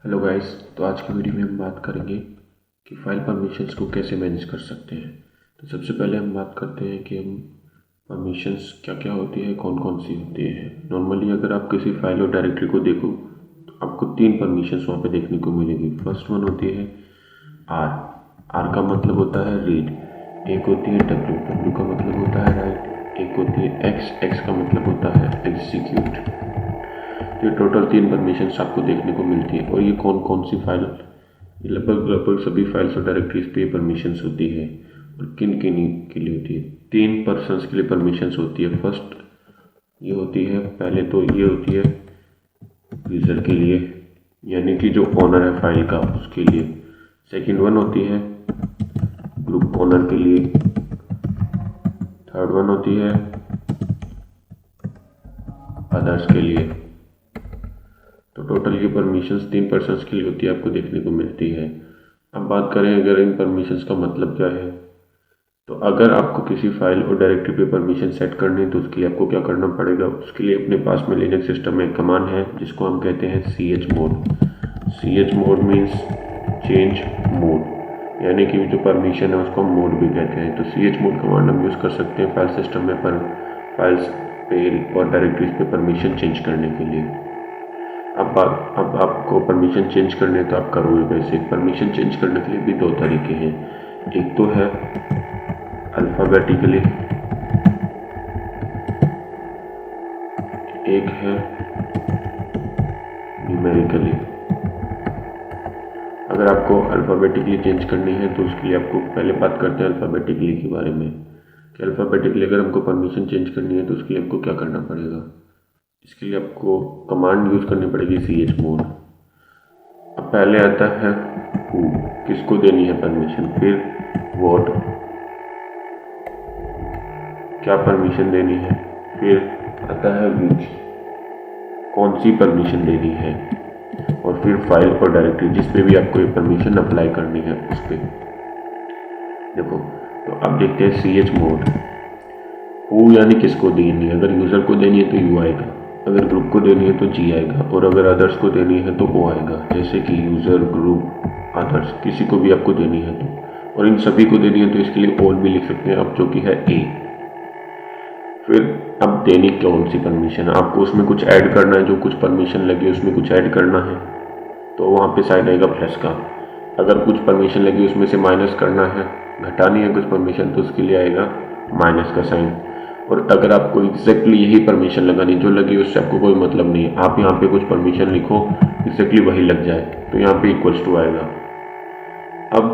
Hello guys. तो आज की वीडियो में हम बात करेंगे कि फाइल परमिशंस को कैसे मैनेज कर सकते हैं। तो सबसे पहले हम बात करते हैं कि हम परमिशंस क्या क्या होती है, कौन कौन सी होती है। नॉर्मली अगर आप किसी फाइल और डायरेक्टरी को देखो तो आपको तीन परमिशंस वहाँ पे देखने को मिलेगी। फर्स्ट वन होती है आर। आर का मतलब होता है रीड। एक होती है डब्ल्यू। डब्ल्यू का मतलब होता है राइट। एक होती है एक्स। एक्स का मतलब होता है एग्जीक्यूट। ये टोटल तीन परमिशंस आपको देखने को मिलती है। और ये कौन कौन सी फाइल, लगभग लगभग सभी फाइल्स और डायरेक्टरीज पे परमिशंस होती है। और किन किन के लिए होती है? तीन पर्सन्स के लिए परमिशंस होती है। फर्स्ट ये होती है, पहले तो ये होती है यूज़र के लिए, यानी कि जो ओनर है फाइल का उसके लिए। सेकंड वन होती है ग्रुप ओनर के लिए। थर्ड वन होती है अदर्स के लिए। तो टोटल ये परमिशंस तीन पर्सन्स के लिए होती है, आपको देखने को मिलती है। अब बात करें अगर इन परमिशंस का मतलब क्या है, तो अगर आपको किसी फाइल और डायरेक्टरी पे परमिशन सेट करनी है तो उसके लिए आपको क्या करना पड़ेगा। उसके लिए अपने पास में लिनक्स सिस्टम में एक कमांड है जिसको हम कहते हैं chmod। chmod means change mode, यानी कि जो परमिशन है उसको हम मोड भी कहते हैं। तो chmod कमांड हम यूज़ कर सकते हैं फाइल सिस्टम में पर फाइल्स पे और डायरेक्टरीज पे परमिशन चेंज करने के लिए। अब आपको परमिशन चेंज करने तो आप करोगे कैसे? परमिशन चेंज करने के लिए भी दो तरीके हैं। एक तो है अल्फ़ाबेटिकली, एक है न्यूमेरिकली। अगर आपको अल्फ़ाबेटिकली चेंज करनी है तो उसके लिए आपको पहले बात करते हैं अल्फ़ाबेटिकली के बारे में कि अल्फ़ाबेटिकली अगर हमको परमिशन चेंज करनी है तो उसके लिए आपको क्या करना पड़ेगा। इसके लिए आपको कमांड यूज़ करनी पड़ेगी chmod। अब पहले आता है हु, किसको देनी है परमिशन। फिर व्हाट, क्या परमिशन देनी है। फिर आता है विच, कौन सी परमिशन देनी है। और फिर फाइल और डायरेक्टरी जिस पे भी आपको ये परमिशन अप्लाई करनी है उस पर देखो। तो अब देखते हैं chmod। हु यानी किसको देनी है। अगर यूज़र को देनी है तो यू आएगा, अगर ग्रुप को देनी है तो जी आएगा, और अगर अदर्स को देनी है तो ओ आएगा। जैसे कि यूज़र, ग्रुप, अदर्स, किसी को भी आपको देनी है तो। और इन सभी को देनी है तो इसके लिए ऑल भी लिख सकते हैं आप, जो कि है ए। फिर अब देनी कौन सी परमिशन है, आपको उसमें कुछ ऐड करना है, जो कुछ परमिशन लगी उसमें कुछ ऐड करना है तो वहाँ पे साइन आएगा प्लस का। अगर कुछ परमिशन लगी उसमें से माइनस करना है, घटानी है कुछ परमिशन, तो उसके लिए आएगा माइनस का साइन। और अगर आपको एग्जैक्टली यही परमिशन लगानी जो लगी उससे आपको कोई मतलब नहीं है, आप यहाँ पे कुछ परमिशन लिखो एग्जैक्टली वही लग जाए तो यहाँ पे इक्वल्स टू आएगा। अब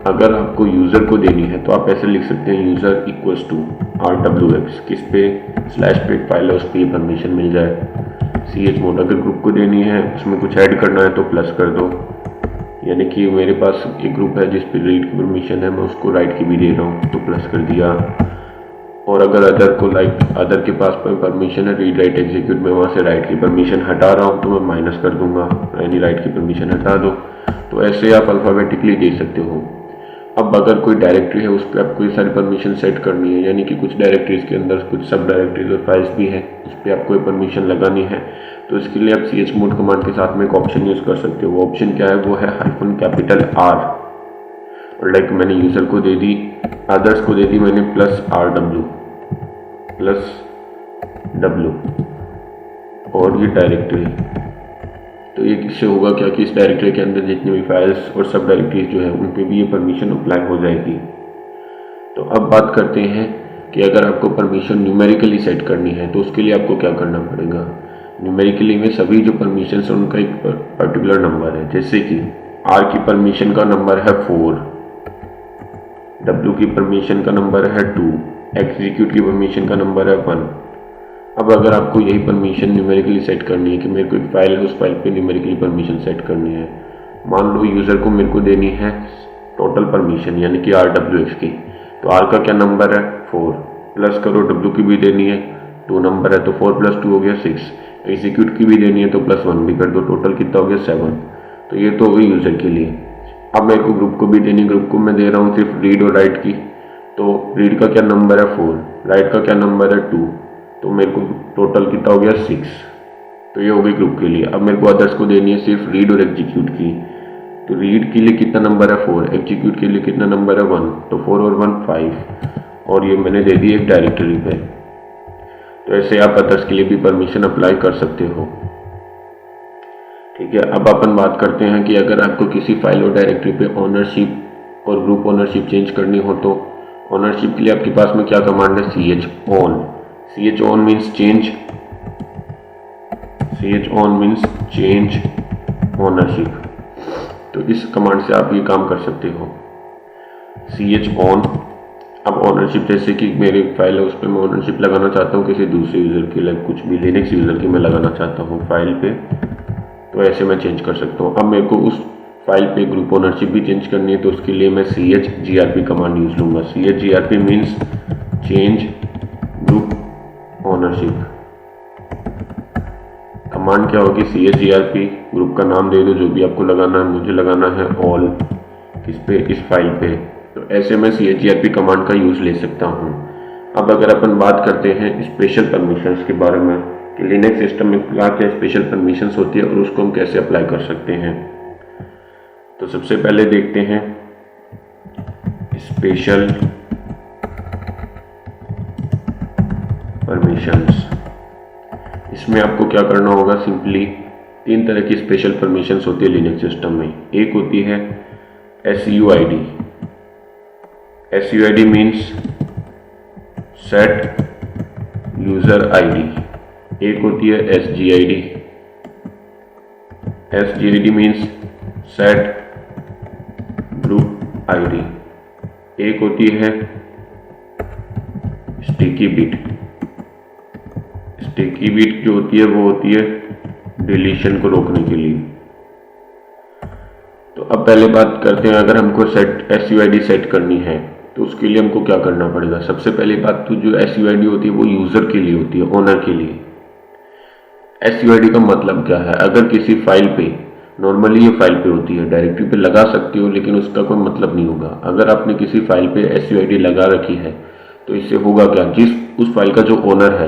अगर आपको यूज़र को देनी है तो आप ऐसे लिख सकते हैं यूज़र इक्वल्स टू RWX, किस पे स्लैश पे फाइल है उस पर परमिशन मिल जाए। chmod अगर ग्रुप को देनी है उसमें कुछ ऐड करना है तो प्लस कर दो, यानी कि मेरे पास एक ग्रुप है जिस पे रीड की परमिशन है, मैं उसको राइट की भी दे रहा हूँ तो प्लस कर दिया। और अगर अदर को अदर के पास परमिशन है रीड राइट एग्जीक्यूट में, वहाँ से राइट की परमिशन हटा रहा हूँ तो मैं माइनस कर दूंगा, यानी राइट की परमिशन हटा दो। तो ऐसे आप अल्फ़ाबेटिकली दे सकते हो। अब अगर कोई डायरेक्टरी है उस पर आपको ये सारी परमिशन सेट करनी है, यानी कि कुछ डायरेक्टरीज के अंदर कुछ सब डायरेक्टरीज और फाइल्स भी है उस पर आपको ये परमिशन लगानी है, तो इसके लिए आप chmod कमांड के साथ में एक ऑप्शन यूज़ कर सकते हो। वो ऑप्शन क्या है? वो है -R। और लाइक मैंने यूज़र को दे दी, अदर्स को दे दी मैंने +RW और ये डायरेक्टरी। तो ये किससे होगा क्या कि इस डायरेक्टरी के अंदर जितनी भी फाइल्स और सब डायरेक्टरीज जो है उन पे भी ये परमिशन अप्लाई हो जाएगी। तो अब बात करते हैं कि अगर आपको परमिशन न्यूमेरिकली सेट करनी है तो उसके लिए आपको क्या करना पड़ेगा। न्यूमेरिकली में सभी जो परमिशन है उनका एक पर्टिकुलर नंबर है, जैसे कि आर की परमिशन का नंबर है 4, डब्ल्यू की परमिशन का नंबर है 2, एग्जीक्यूट की परमिशन का नंबर है 1। अब अगर आपको यही परमिशन न्यूमेरिकली सेट करनी है कि मेरे को एक फाइल है उस फाइल पे न्यूमेरिकली परमिशन सेट करनी है, मान लो यूज़र को मेरे को देनी है टोटल परमिशन यानी कि RWX की, तो आर का क्या नंबर है 4, प्लस करो डब्ल्यू की भी देनी है 2 नंबर है तो 4 + 2 हो गया 6, एग्जीक्यूट की भी देनी है तो +1 भी कर दो, टोटल कितना हो गया 7। तो ये तो हो गई यूज़र के लिए। अब मेरे को ग्रुप को भी देनी, ग्रुप को मैं दे रहा हूँ सिर्फ रीड और राइट की, तो रीड का क्या नंबर है 4, राइट का क्या नंबर है 2, तो मेरे को टोटल कितना हो गया 6। तो ये हो गई ग्रुप के लिए। अब मेरे को अदर्स को देनी है सिर्फ रीड और एग्जीक्यूट की। तो रीड के लिए कितना नंबर है 4, एग्जीक्यूट के लिए कितना नंबर है 1, तो 4 और 1 5, और ये मैंने दे दी एक डायरेक्टरी पे। तो ऐसे आप अदर्स के लिए भी परमिशन अप्लाई कर सकते हो। ठीक है, अब अपन बात करते हैं कि अगर आपको किसी फाइल और डायरेक्टरी पे ओनरशिप और ग्रुप ओनरशिप चेंज करनी हो तो ओनरशिप के लिए आपके पास में क्या कमांड है, chon। chon means change, chon means change ownership. तो इस कमांड से आप ये काम कर सकते हो, chon। अब ओनरशिप जैसे कि मेरी फाइल है उस पर मैं ओनरशिप लगाना चाहता हूँ किसी दूसरे यूज़र के लिए, कुछ भी लिनक्स यूज़र की मैं लगाना चाहता हूँ फाइल पे, तो ऐसे मैं चेंज कर सकता हूँ। अब मेरे को उस फाइल पे ग्रुप ओनरशिप भी चेंज करनी है तो उसके लिए मैं chgrp कमांड यूज़ लूँगा। chgrp means change group ownership. Command क्या होगी, chgrp, ग्रुप का नाम दे दो जो भी आपको लगाना है, मुझे लगाना है ऑल, किस पे, इस फाइल पे। तो ऐसे मैं chgrp कमांड का यूज़ ले सकता हूँ। अब अगर अपन बात करते हैं स्पेशल परमिशंस के बारे में कि लिनक्स सिस्टम में क्या क्या स्पेशल परमिशंस होती है और उसको हम कैसे अप्लाई कर सकते हैं, तो सबसे पहले देखते हैं स्पेशल परमिशंस। इसमें आपको क्या करना होगा, सिंपली 3 तरह की स्पेशल परमिशंस होती है लिनक्स सिस्टम में। एक होती है SUID। SUID means set user ID. एक होती है SGID। SGID means set group ID. एक होती है स्टिकी बिट। स्टिकी बिट जो होती है वो होती है डिलीशन को रोकने के लिए। तो अब पहले बात करते हैं, अगर हमको SUID सेट करनी है तो उसके लिए हमको क्या करना पड़ेगा। सबसे पहली बात तो जो SUID होती है वो यूजर के लिए होती है, ओनर के लिए। SUID का मतलब क्या है, अगर किसी फाइल पे, नॉर्मली ये फाइल पे होती है, डायरेक्टरी पे लगा सकते हो लेकिन उसका कोई मतलब नहीं होगा। अगर आपने किसी फाइल पे SUID लगा रखी है तो इससे होगा क्या, उस फाइल का जो ओनर है,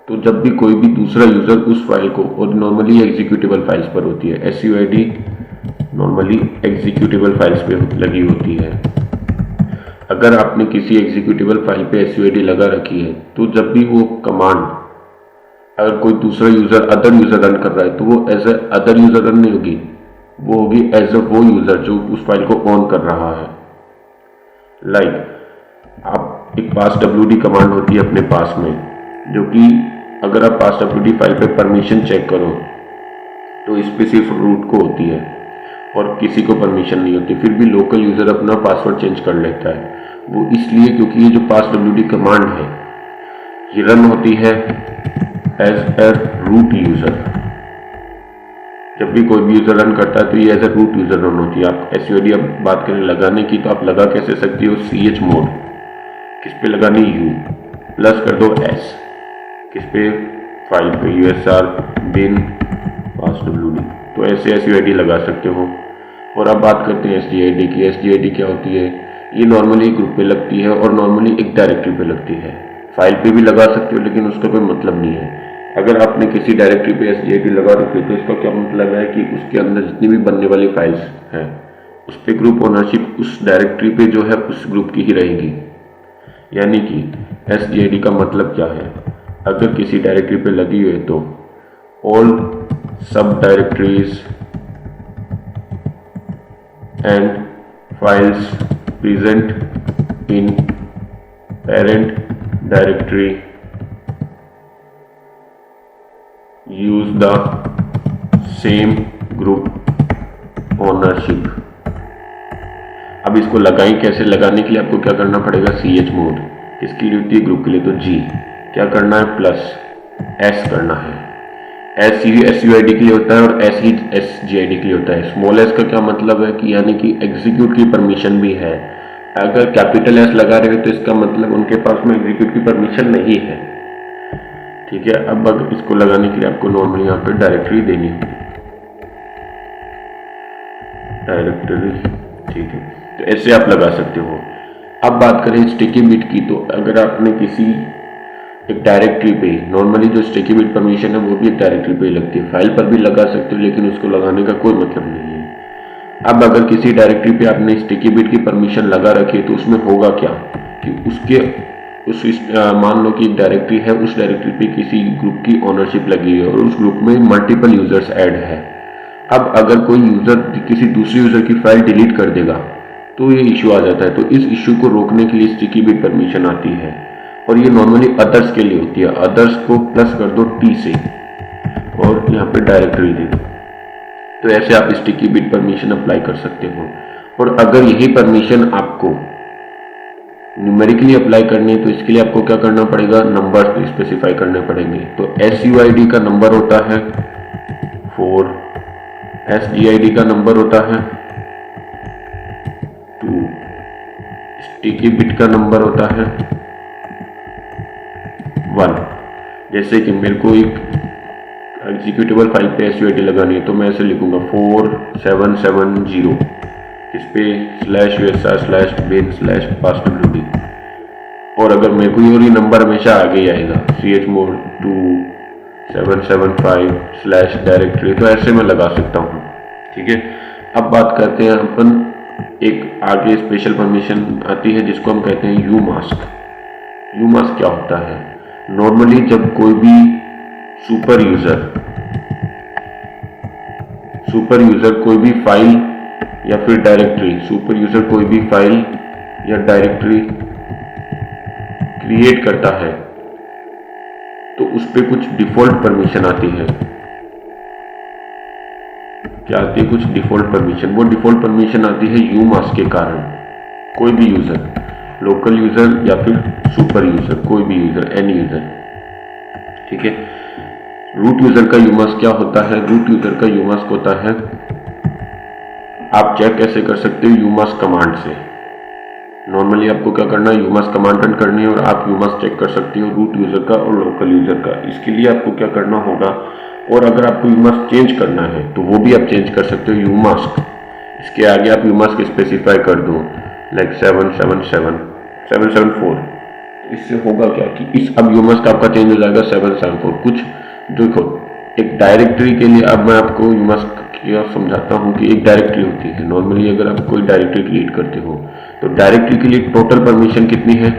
तो जब भी कोई भी दूसरा यूजर उस फाइल को, और नॉर्मली एग्जीक्यूटेबल फाइल्स पर होती है SUID, नॉर्मली एग्जीक्यूटेबल फाइल्स पे लगी होती है। अगर आपने किसी एग्जीक्यूटेबल फाइल पे SUID लगा रखी है तो जब भी वो कमांड, अगर कोई दूसरा यूजर, अदर यूजर रन कर रहा है तो वो as a other user run नहीं होगी, वो होगी एज ए वो यूजर जो उस फाइल को ऑन कर रहा है। आप एक passwd कमांड होती है अपने पास में, जो कि अगर आप passwd फाइल पे परमिशन चेक करो तो इस पे सिर्फ रूट को होती है और किसी को परमिशन नहीं होती, फिर भी लोकल यूजर अपना पासवर्ड चेंज कर लेता है। वो इसलिए क्योंकि ये जो passwd कमांड है ये रन होती है एज ए रूट यूजर। जब भी कोई भी यूजर रन करता है तो ये as a root user run होती है। आप SUID अब बात करें लगाने की तो आप लगा कैसे सकती हो, chmod, किस पे लगानी, U प्लस कर दो S, किस पे, फाइल पे, usr bin passwd, तो ऐसे SUID लगा सकते हो। और अब बात करते हैं SGID की। SGID क्या होती है, ये नॉर्मली ग्रुप पे लगती है और नॉर्मली एक डायरेक्टरी पे लगती है। फाइल पे भी लगा सकते हो लेकिन उसका कोई मतलब नहीं है। अगर आपने किसी डायरेक्टरी पे SGID लगा रखी है तो इसका क्या मतलब है कि उसके अंदर जितनी भी बनने वाली फाइल्स हैं उस पर ग्रुप ओनरशिप उस डायरेक्टरी पे जो है उस ग्रुप की ही रहेगी। यानी कि SGID का मतलब क्या है, अगर किसी डायरेक्टरी पे लगी हुई है तो ऑल सब directories and files present in parent directory use the same group ownership। अब इसको लगाएं कैसे, लगाने के लिए आपको क्या करना पड़ेगा, chmod, किसकी लिए होती है, ग्रुप के लिए, तो G क्या करना है, प्लस S करना है। S ही SUID के लिए होता है और S ही SGID के लिए होता है। स्मॉल s का क्या मतलब है कि यानी कि एग्जीक्यूट की परमिशन भी है। अगर कैपिटल S लगा रहे हो तो इसका मतलब उनके पास में एग्जीक्यूट की परमिशन नहीं है। ठीक है, अब अगर इसको लगाने के लिए आपको नॉर्मली यहाँ पे डायरेक्टरी देनी होगी, डायरेक्टरी। ठीक है, तो ऐसे आप लगा सकते हो। अब बात करें स्टिकी बिट की, तो अगर आपने किसी एक डायरेक्टरी पे, नॉर्मली जो स्टिकी बिट परमिशन है वो भी एक डायरेक्टरी पे लगती है, फाइल पर भी लगा सकते हो लेकिन उसको लगाने का कोई मतलब नहीं है। अब अगर किसी डायरेक्टरी पे आपने स्टिकी बिट की परमिशन लगा रखी है तो उसमें होगा क्या कि मान लो कि एक डायरेक्टरी है, उस डायरेक्टरी पे किसी ग्रुप की ओनरशिप लगी है और उस ग्रुप में मल्टीपल यूजर्स ऐड है। अब अगर कोई यूजर किसी दूसरे यूजर की फाइल डिलीट कर देगा तो ये इश्यू आ जाता है। तो इस इश्यू को रोकने के लिए स्टिकी बिट परमिशन आती है और ये नॉर्मली अदर्स के लिए होती है। अदर्स को प्लस कर दो टी से और यहाँ पे डायरेक्टरी दे दो, तो ऐसे आप स्टिकी बिट परमिशन अप्लाई कर सकते हो। और अगर यही परमिशन आपको न्यूमेरिकली अप्लाई करनी है तो इसके लिए आपको क्या करना पड़ेगा, नंबर स्पेसिफाई करने पड़ेंगे। तो SUID का नंबर होता है 4, SGID का नंबर होता है 2, स्टिकी बिट का नंबर होता है 1। जैसे कि मेरे को एक एग्जीक्यूटेबल फाइल पे SUID लगानी है तो मैं ऐसे लिखूंगा 4770, इस पे /usr/bin/passwd। और अगर मेरे को ये नंबर हमेशा आगे ही आएगा chmod 2775/directory, तो ऐसे मैं लगा सकता हूँ। ठीक है, अब बात करते हैं अपन एक आगे स्पेशल परमिशन आती है जिसको हम कहते हैं umask। umask क्या होता है, नॉर्मली जब कोई भी सुपर यूजर कोई भी फाइल या फिर डायरेक्टरी, सुपर यूजर कोई भी फाइल या डायरेक्टरी क्रिएट करता है तो उस पे कुछ डिफॉल्ट परमिशन आती है। क्या आती है, कुछ डिफॉल्ट परमिशन। वो डिफॉल्ट परमिशन आती है umask के कारण। कोई भी यूजर, लोकल यूजर या फिर सुपर यूजर, कोई भी यूजर, एनी यूजर। ठीक है, रूट यूजर का umask क्या होता है, रूट यूजर का umask होता है, आप चेक कैसे कर सकते हो, umask कमांड से। नॉर्मली आपको क्या करना है, umask कमांड रन करनी है और आप umask चेक कर सकते हो रूट यूजर का और लोकल यूजर का। इसके लिए आपको क्या करना होगा, और अगर आपको umask चेंज करना है तो वो भी आप चेंज कर सकते हो, umask इसके आगे आप umask स्पेसिफाई कर दो लाइक 774। इससे होगा क्या कि इस अब umask आपका चेंज हो जाएगा 774 कुछ। देखो, एक डायरेक्टरी के लिए अब मैं आपको umask क्या समझाता हूँ कि एक डायरेक्टरी होती है। नॉर्मली अगर आप कोई डायरेक्टरी क्रिएट करते हो तो डायरेक्टरी के लिए टोटल परमिशन कितनी है,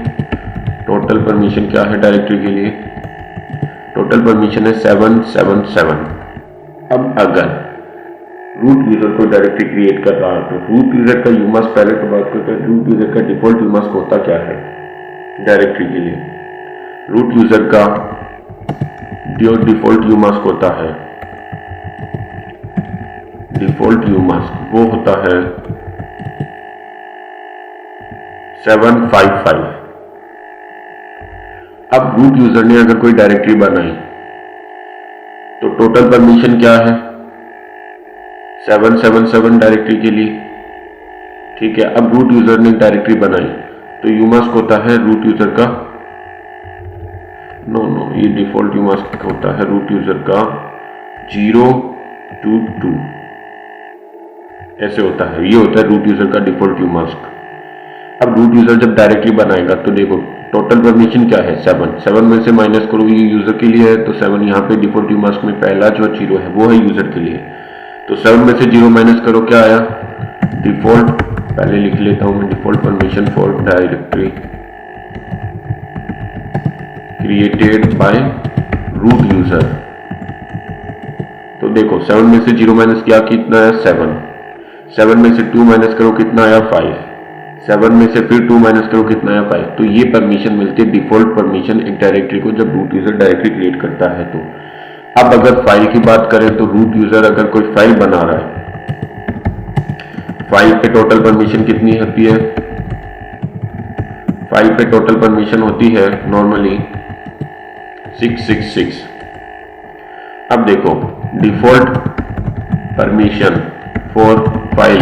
टोटल परमिशन क्या है डायरेक्टरी के लिए, टोटल परमिशन है 777। अब अगर रूट यूजर को डायरेक्टरी क्रिएट कर रहा है तो रूट यूजर का umask, पहले तो बात करते हैं रूट यूजर का डिफॉल्ट umask होता क्या है डायरेक्टरी के लिए। रूट यूजर का जो डिफॉल्ट umask होता है, डिफॉल्ट umask वो होता है 755। अब रूट यूजर ने अगर कोई डायरेक्टरी बनाई तो टोटल परमिशन क्या है 777 डायरेक्टरी के लिए। ठीक है, अब रूट यूजर ने डायरेक्टरी बनाई तो umask होता है रूट यूजर का, ये डिफॉल्ट umask होता है रूट यूजर का 022, ऐसे होता है, ये होता है रूट यूजर का डिफॉल्ट umask। अब रूट यूजर जब डायरेक्टली बनाएगा तो देखो टोटल परमिशन क्या है 7 में से माइनस करो, ये यूजर के लिए है तो 7 यहाँ पे डिफॉल्ट umask में पहला जो 0 है वो है यूजर के लिए। तो 7 में से 0 माइनस करो, क्या आया डिफॉल्ट, पहले लिख लेता हूं मैं, default permission for directory created by root user. तो देखो 7 में से 0 माइनस किया कितना है 7 में से 2 माइनस करो कितना आया 5, 7 में से फिर 2 माइनस करो कितना आया 5। तो ये परमिशन मिलती है डिफॉल्ट परमिशन एक डायरेक्टरी को जब रूट यूजर डायरेक्टरी क्रिएट करता है। तो अब अगर फाइल की बात करें तो रूट यूजर अगर कोई फाइल बना रहा है, फाइल पे टोटल परमिशन कितनी होती है, फाइल पे टोटल परमिशन होती है नॉर्मली 666। अब देखो default permission for file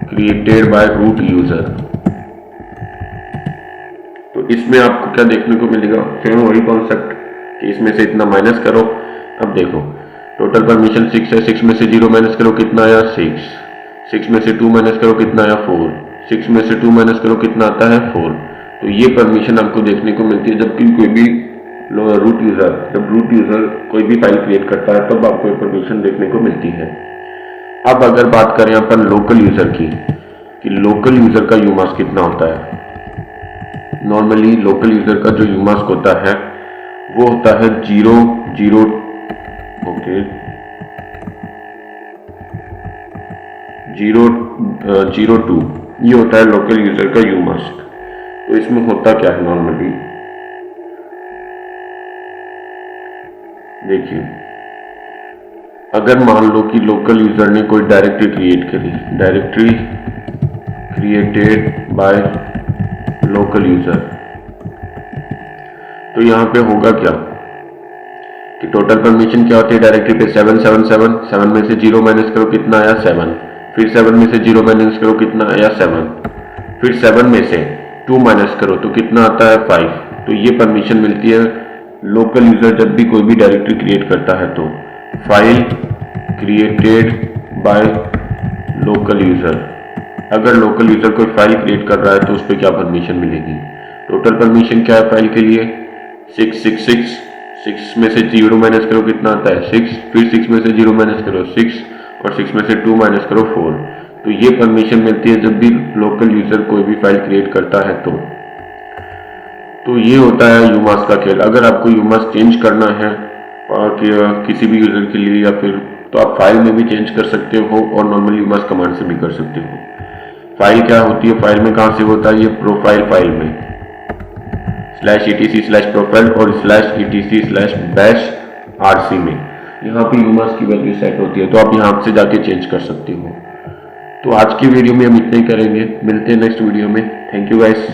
created by root user, तो इसमें आपको क्या देखने को मिलेगा, सेम वही कॉन्सेप्ट कि इसमें से इतना माइनस करो। अब देखो टोटल परमिशन 6 है, 6 में से 0 माइनस करो कितना आया 6 में से 2 माइनस करो कितना आया 4, 6 में से 2 माइनस करो कितना आता है 4। तो ये परमिशन आपको देखने को मिलती है जबकि कोई भी रूट यूज़र कोई भी फाइल क्रिएट करता है तब आपको ये परमिशन देखने को मिलती है। अब अगर बात करें अपन लोकल यूज़र की कि लोकल यूज़र का यूमास्क कितना होता है। नॉर्मली लोकल यूज़र का जो यूमास्क होता है वो होता है 0.02। ये होता है लोकल यूज़र का यूमास्क। तो इसमें होता क्या है नॉर्मली, देखिए अगर मान लो कि लोकल यूज़र ने कोई डायरेक्टरी क्रिएट करी, directory created by local user, तो यहाँ पे होगा क्या कि टोटल परमिशन क्या होती है डायरेक्टरी पे 777, 7 में से 0 माइनस करो कितना आया 7, फिर 7 में से 0 माइनस करो कितना आया 7, फिर 7 में से 2 माइनस करो तो कितना आता है 5। तो ये परमिशन मिलती है लोकल यूज़र जब भी कोई भी डायरेक्टरी क्रिएट करता है। तो file created by local user, अगर लोकल यूज़र कोई फाइल क्रिएट कर रहा है तो उस पर क्या परमिशन मिलेगी। टोटल परमिशन क्या है फाइल के लिए 666, 6 में से 0 माइनस करो कितना आता है 6, फिर 6 में से 0 माइनस करो 6 और 6 में से 2 माइनस करो 4। तो ये परमिशन मिलती है जब भी लोकल यूज़र कोई भी फाइल क्रिएट करता है। तो ये होता है यूमास्क का खेल। अगर आपको यूमास्क चेंज करना है और किसी भी यूज़र के लिए या फिर तो आप फाइल में भी चेंज कर सकते हो और नॉर्मल यूमास्क कमांड से भी कर सकते हो। फाइल क्या होती है, फाइल में कहाँ से होता है, ये प्रोफाइल फाइल में /etc/profile और /etc/bash/rc में यहाँ पे यूमास्क की वैल्यू सेट होती है। तो आप यहाँ से जाके चेंज कर सकते हो। तो आज की वीडियो में हम इतना ही करेंगे, मिलते हैं नेक्स्ट वीडियो में। Thank you guys.